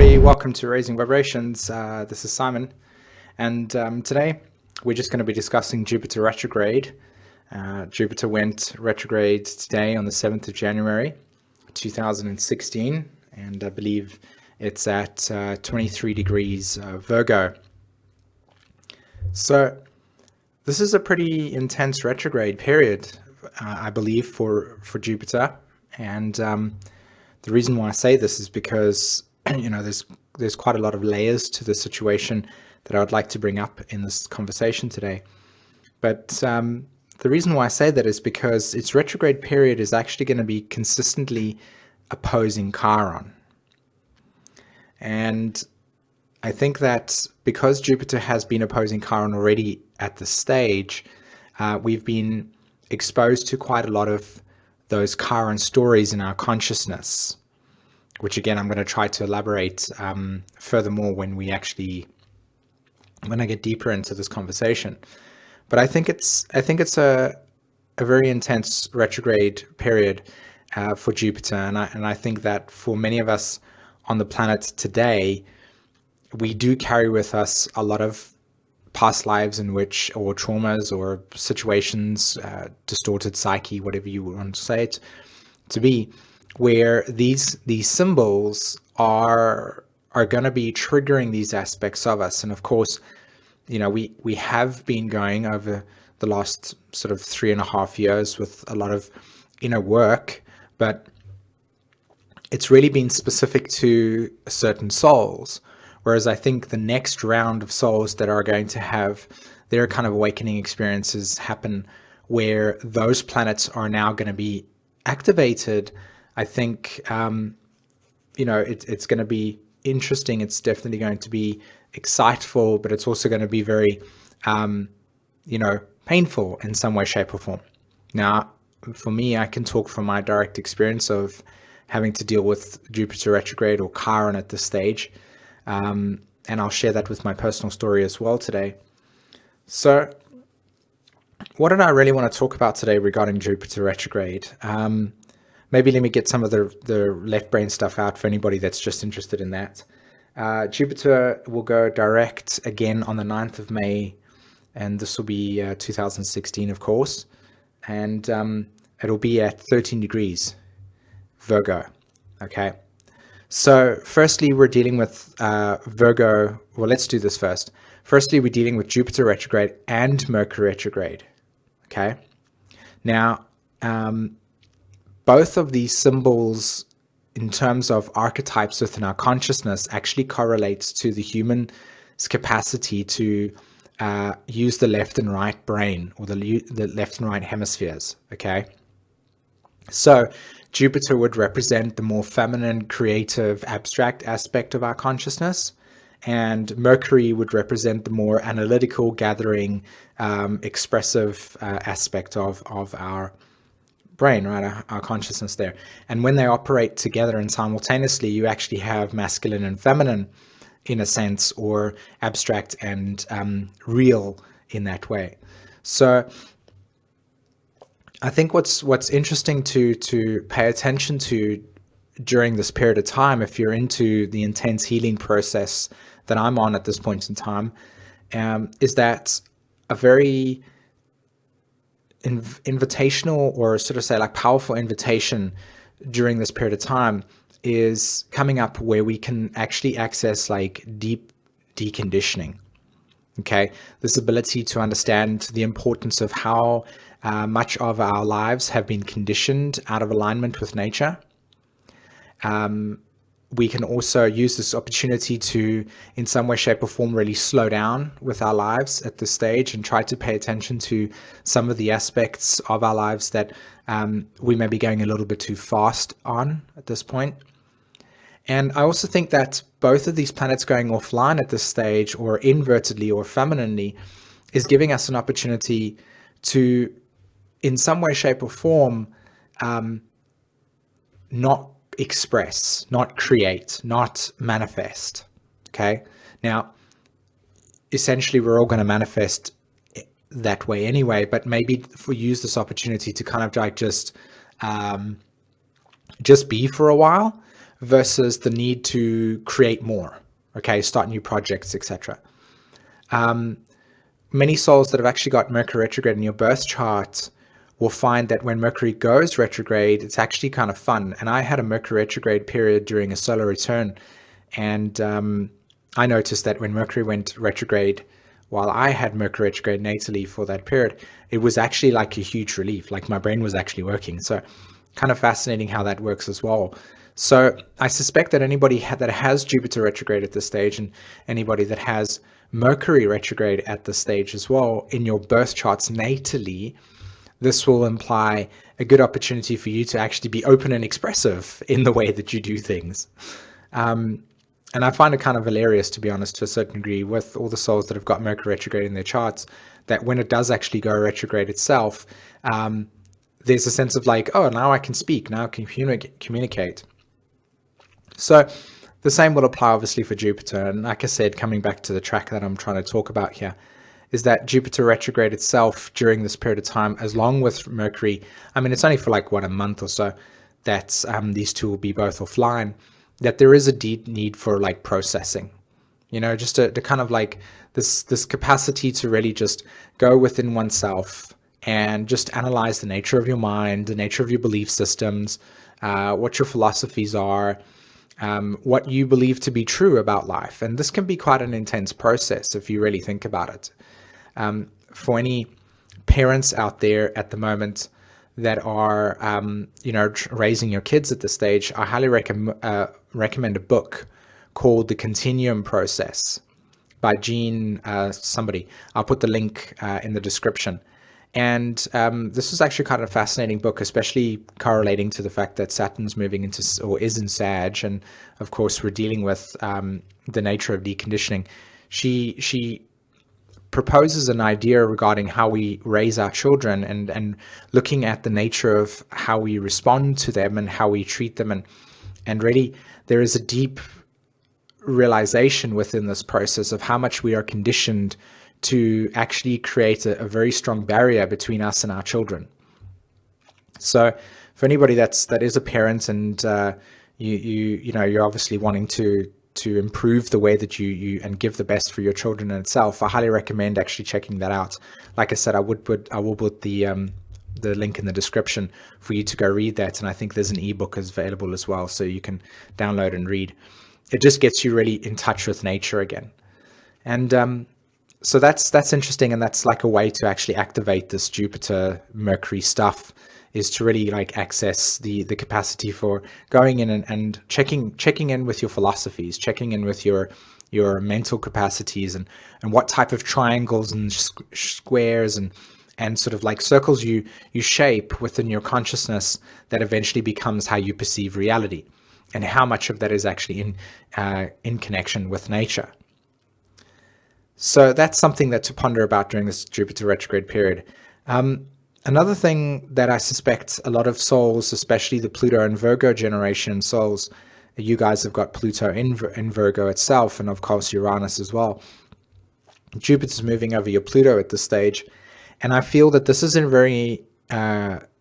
everybody, welcome to Raising Vibrations. This is Simon, and today we're just going to be discussing Jupiter retrograde. Jupiter went retrograde today on the 7th of January 2016, and I believe it's at 23 degrees Virgo. So this is a pretty intense retrograde period, I believe, for Jupiter, and the reason why I say this is because there's quite a lot of layers to the situation that I would like to bring up in this conversation today. But the reason why I say that is because its retrograde period is actually going to be consistently opposing Chiron. And I think that because Jupiter has been opposing Chiron already at this stage, we've been exposed to quite a lot of those Chiron stories in our consciousness, which again, I'm going to try to elaborate furthermore when I get deeper into this conversation. But I think it's a very intense retrograde period for Jupiter, and I think that for many of us on the planet today, we do carry with us a lot of past lives or traumas or situations, distorted psyche, whatever you want to say it to be, where these symbols are going to be triggering these aspects of us. And of course, we have been going over the last sort of 3.5 years with a lot of inner work, but it's really been specific to certain souls. Whereas I think the next round of souls that are going to have their kind of awakening experiences happen where those planets are now going to be activated. I think, it's going to be interesting. It's definitely going to be exciteful, but it's also going to be very, painful in some way, shape, or form. Now, for me, I can talk from my direct experience of having to deal with Jupiter retrograde or Chiron at this stage. And I'll share that with my personal story as well today. So what did I really want to talk about today regarding Jupiter retrograde? Maybe let me get some of the left brain stuff out for anybody that's just interested in that. Jupiter will go direct again on the 9th of May, and this will be 2016, of course. And it'll be at 13 degrees Virgo, okay? So firstly, we're dealing with Virgo. Well, let's do this first. Firstly, we're dealing with Jupiter retrograde and Mercury retrograde. Okay. Now, both of these symbols in terms of archetypes within our consciousness actually correlates to the human's capacity to use the left and right brain, or the left and right hemispheres. Okay. So Jupiter would represent the more feminine, creative, abstract aspect of our consciousness, and Mercury would represent the more analytical, gathering, expressive aspect of our brain, right? Our consciousness there. And when they operate together and simultaneously, you actually have masculine and feminine in a sense, or abstract and real in that way. So I think what's interesting to pay attention to during this period of time, if you're into the intense healing process that I'm on at this point in time, is that a very invitational, or sort of say like powerful invitation during this period of time is coming up, where we can actually access like deep deconditioning. Okay, this ability to understand the importance of how much of our lives have been conditioned out of alignment with nature. We can also use this opportunity to, in some way, shape, or form, really slow down with our lives at this stage and try to pay attention to some of the aspects of our lives that we may be going a little bit too fast on at this point. And I also think that both of these planets going offline at this stage, or invertedly or femininely, is giving us an opportunity to, in some way, shape, or form, not express, not create, not manifest. Okay. Now, essentially, we're all going to manifest that way anyway, but maybe if we use this opportunity to kind of like just be for a while, versus the need to create more, okay, start new projects, etc. Many souls that have actually got Mercury retrograde in your birth chart will find that when Mercury goes retrograde, it's actually kind of fun. And I had a Mercury retrograde period during a solar return, and I noticed that when Mercury went retrograde, while I had Mercury retrograde natally for that period, it was actually like a huge relief. Like my brain was actually working. So kind of fascinating how that works as well. So I suspect that anybody that has Jupiter retrograde at this stage, and anybody that has Mercury retrograde at this stage as well in your birth charts natally, this will imply a good opportunity for you to actually be open and expressive in the way that you do things. And I find it kind of hilarious, to be honest, to a certain degree, with all the souls that have got Mercury retrograde in their charts, that when it does actually go retrograde itself, there's a sense of like, oh, now I can speak, now I can communicate. So the same will apply obviously for Jupiter. And like I said, coming back to the track that I'm trying to talk about here, is that Jupiter retrograde itself during this period of time, as long with Mercury, I mean, it's only for like, what, a month or so that these two will be both offline, that there is a deep need for like processing, just to kind of like this capacity to really just go within oneself and just analyze the nature of your mind, the nature of your belief systems, what your philosophies are, what you believe to be true about life. And this can be quite an intense process if you really think about it. For any parents out there at the moment that are, raising your kids at this stage, I highly recommend a book called The Continuum Process by Gene somebody. I'll put the link in the description. And this is actually kind of a fascinating book, especially correlating to the fact that Saturn's moving into, or is in Sag, and of course we're dealing with the nature of deconditioning. She proposes an idea regarding how we raise our children, and looking at the nature of how we respond to them and how we treat them, and really there is a deep realization within this process of how much we are conditioned to actually create a very strong barrier between us and our children. So for anybody that is a parent, and you're obviously wanting to improve the way that you and give the best for your children in itself, I highly recommend actually checking that out. Like I said, I will put the link in the description for you to go read that, and I think there's an ebook available as well, so you can download and read. It just gets you really in touch with nature again, and so that's interesting, and that's like a way to actually activate this Jupiter Mercury stuff, is to really like access the capacity for going in and checking in with your philosophies, checking in with your mental capacities, and what type of triangles and squares and sort of like circles you shape within your consciousness that eventually becomes how you perceive reality, and how much of that is actually in connection with nature. So that's something that to ponder about during this Jupiter retrograde period. Another thing that I suspect a lot of souls, especially the Pluto and Virgo generation souls, you guys have got Pluto in Virgo itself, and of course Uranus as well. Jupiter's moving over your Pluto at this stage, and I feel that this is a very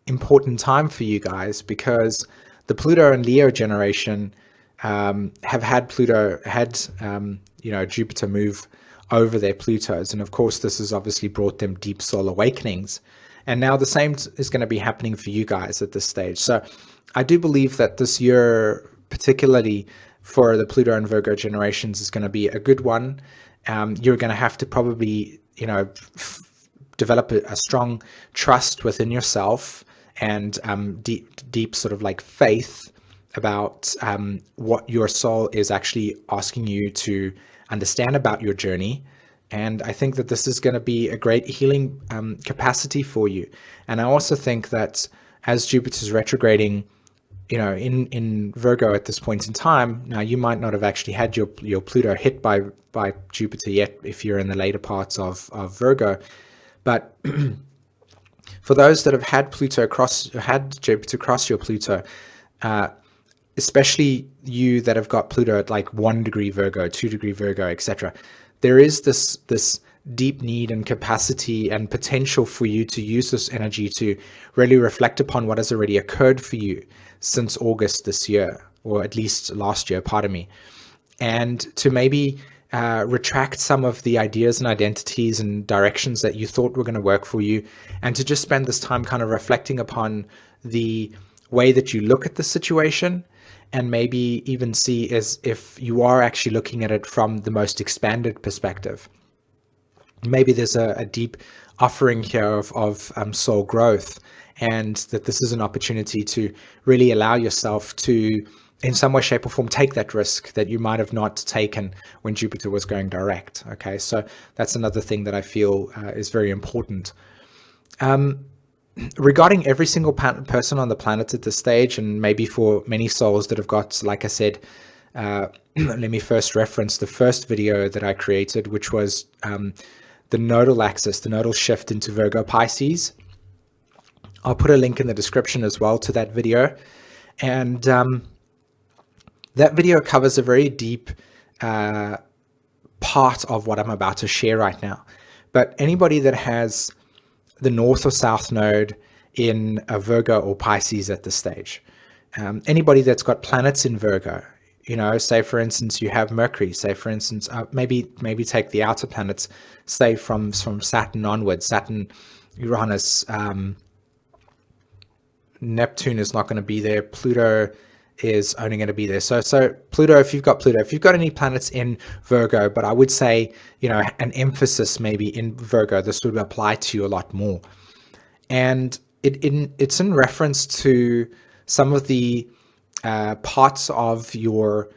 important time for you guys, because the Pluto and Leo generation have had Jupiter move over their Plutos, and of course this has obviously brought them deep soul awakenings, and now the same is going to be happening for you guys at this stage. So I do believe that this year, particularly for the Pluto and Virgo generations, is going to be a good one. You're going to have to probably develop a strong trust within yourself, and deep sort of like faith about what your soul is actually asking you to understand about your journey. And I think that this is going to be a great healing capacity for you. And I also think that as Jupiter's retrograding, in Virgo at this point in time, now you might not have actually had your Pluto hit by Jupiter yet if you're in the later parts of Virgo, but for those that have had Jupiter cross your Pluto, especially you that have got Pluto at like 1 degree Virgo, 2 degree Virgo, etc., there is this deep need and capacity and potential for you to use this energy to really reflect upon what has already occurred for you since August this year. or at least last year, pardon me, and to maybe retract some of the ideas and identities and directions that you thought were going to work for you, and to just spend this time kind of reflecting upon the way that you look at the situation, and maybe even see as if you are actually looking at it from the most expanded perspective. Maybe there's a deep offering here of soul growth, and that this is an opportunity to really allow yourself to, in some way, shape, or form, take that risk that you might have not taken when Jupiter was going direct. Okay, so that's another thing that I feel is very important. Regarding every single person on the planet at this stage, and maybe for many souls that have got, like I said, let me first reference the first video that I created, which was the nodal axis, the nodal shift into Virgo Pisces. I'll put a link in the description as well to that video. And that video covers a very deep part of what I'm about to share right now. But anybody that has the north or south node in a Virgo or Pisces at this stage, anybody that's got planets in Virgo, say for instance you have Mercury, say for instance maybe take the outer planets, say from Saturn onwards, Saturn, Uranus, Neptune is not going to be there, Pluto is only going to be there. So Pluto, if you've got any planets in Virgo, but I would say, an emphasis maybe in Virgo, this would apply to you a lot more. And it's in reference to some of the parts of your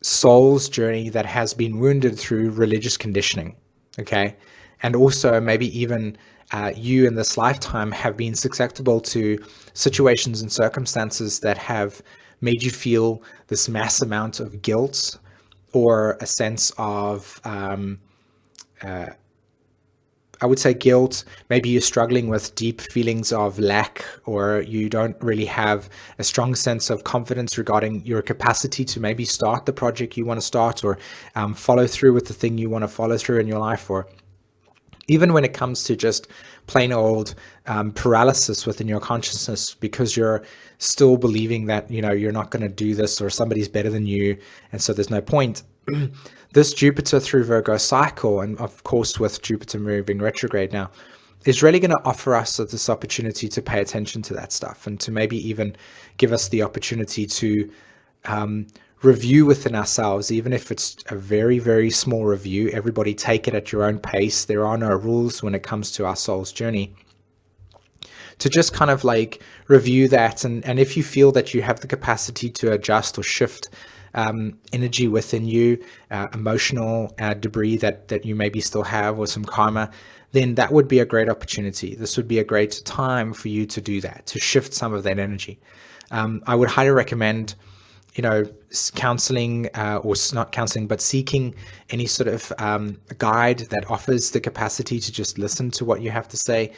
soul's journey that has been wounded through religious conditioning, okay? And also maybe even you in this lifetime have been susceptible to situations and circumstances that have made you feel this mass amount of guilt, or a sense of, I would say guilt. Maybe you're struggling with deep feelings of lack, or you don't really have a strong sense of confidence regarding your capacity to maybe start the project you want to start, or follow through with the thing you want to follow through in your life, or even when it comes to just plain old paralysis within your consciousness, because you're still believing that, you're not going to do this, or somebody's better than you, and so there's no point. This Jupiter through Virgo cycle, and of course with Jupiter moving retrograde now, is really going to offer us this opportunity to pay attention to that stuff, and to maybe even give us the opportunity to review within ourselves, even if it's a very, very small review. Everybody take it at your own pace. There are no rules when it comes to our soul's journey. To just kind of like review that, and if you feel that you have the capacity to adjust or shift energy within you, emotional debris that you maybe still have, or some karma, then that would be a great opportunity. This would be a great time for you to do that, to shift some of that energy. I would highly recommend counseling, or not counseling, but seeking any sort of guide that offers the capacity to just listen to what you have to say.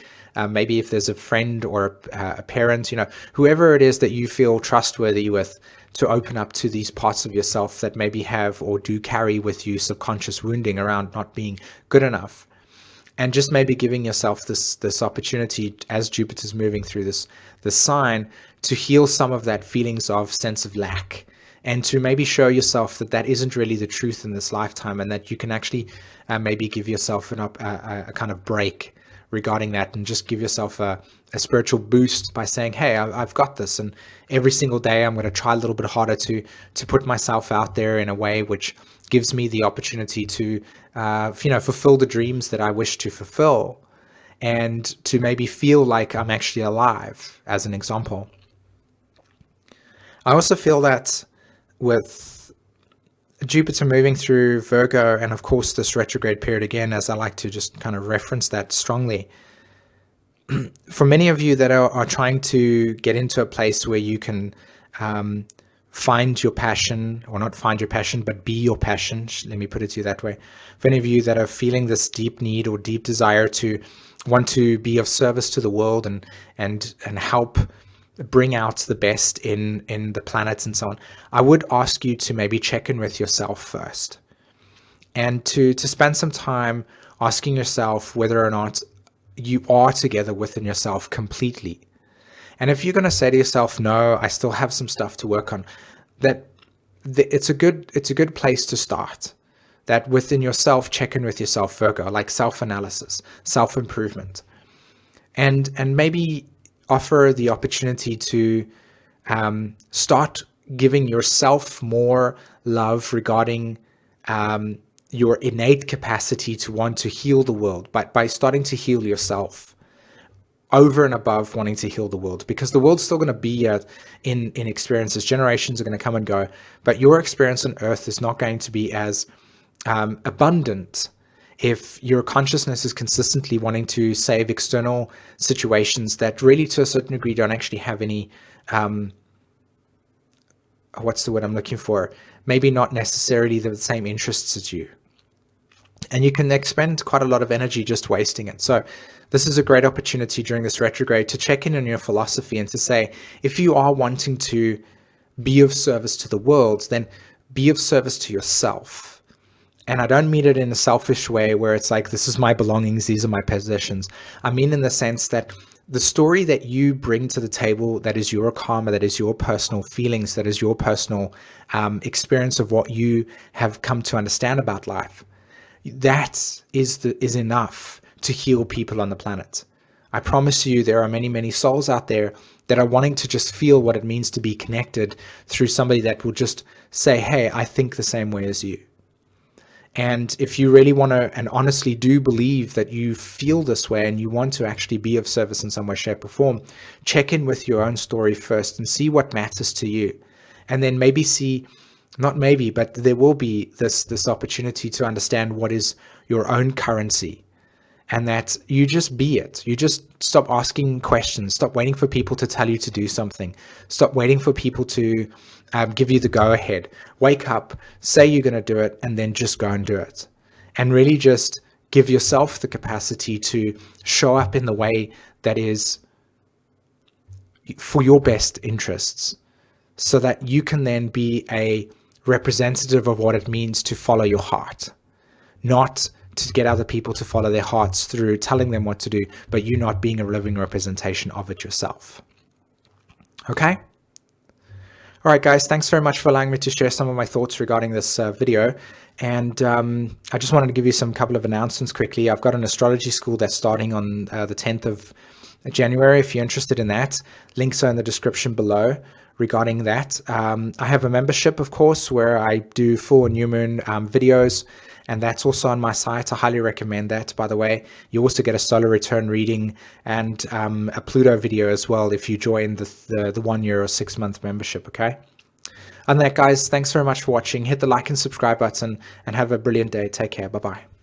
Maybe if there's a friend or a parent, whoever it is that you feel trustworthy with, to open up to these parts of yourself that maybe have or do carry with you subconscious wounding around not being good enough. And just maybe giving yourself this opportunity, as Jupiter's moving through this sign, to heal some of that feelings of sense of lack, and to maybe show yourself that isn't really the truth in this lifetime, and that you can actually maybe give yourself a kind of break regarding that, and just give yourself a spiritual boost by saying, hey, I've got this, and every single day I'm going to try a little bit harder to put myself out there in a way which gives me the opportunity to fulfill the dreams that I wish to fulfill, and to maybe feel like I'm actually alive, as an example. I also feel that with Jupiter moving through Virgo, and of course this retrograde period again, as I like to just kind of reference that strongly, for many of you that are trying to get into a place where you can find your passion, or not find your passion, but be your passion, let me put it to you that way. For any of you that are feeling this deep need or deep desire to want to be of service to the world, and help bring out the best in the planets and so on, I would ask you to maybe check in with yourself first, and to spend some time asking yourself whether or not you are together within yourself completely. And if you're going to say to yourself, no, I still have some stuff to work on, that it's a good place to start. That within yourself, check in with yourself, Virgo, like self-analysis, self-improvement, and maybe offer the opportunity to start giving yourself more love regarding your innate capacity to want to heal the world, by starting to heal yourself over and above wanting to heal the world, because the world's still going to be in experiences. Generations are going to come and go, but your experience on Earth is not going to be as abundant if your consciousness is consistently wanting to save external situations that really, to a certain degree, don't actually have any what's the word I'm looking for? Maybe not necessarily the same interests as you. And you can expend quite a lot of energy just wasting it. So this is a great opportunity during this retrograde to check in on your philosophy and to say, if you are wanting to be of service to the world, then be of service to yourself. And I don't mean it in a selfish way where it's like, this is my belongings, these are my possessions. I mean in the sense that the story that you bring to the table, that is your karma, that is your personal feelings, that is your personal experience of what you have come to understand about life, that is enough to heal people on the planet. I promise you, there are many, many souls out there that are wanting to just feel what it means to be connected through somebody that will just say, hey, I think the same way as you. And if you really want to and honestly do believe that you feel this way and you want to actually be of service in some way, shape, or form, check in with your own story first and see what matters to you. And then maybe not maybe, but there will be this opportunity to understand what is your own currency, and that you just be it. You just stop asking questions, stop waiting for people to tell you to do something, stop waiting for people to give you the go ahead. Wake up, say you're going to do it, and then just go and do it. And really just give yourself the capacity to show up in the way that is for your best interests, so that you can then be a representative of what it means to follow your heart, not to get other people to follow their hearts through telling them what to do, but you not being a living representation of it yourself. Okay? All right, guys, thanks very much for allowing me to share some of my thoughts regarding this video. And I just wanted to give you some couple of announcements quickly. I've got an astrology school that's starting on the 10th of January. If you're interested in that, links are in the description below regarding that. I have a membership, of course, where I do full and new moon videos, and that's also on my site. I highly recommend that, by the way. You also get a solar return reading and a Pluto video as well if you join the 1 year or 6 month membership, okay? And that, guys, thanks very much for watching. Hit the like and subscribe button and have a brilliant day. Take care. Bye-bye.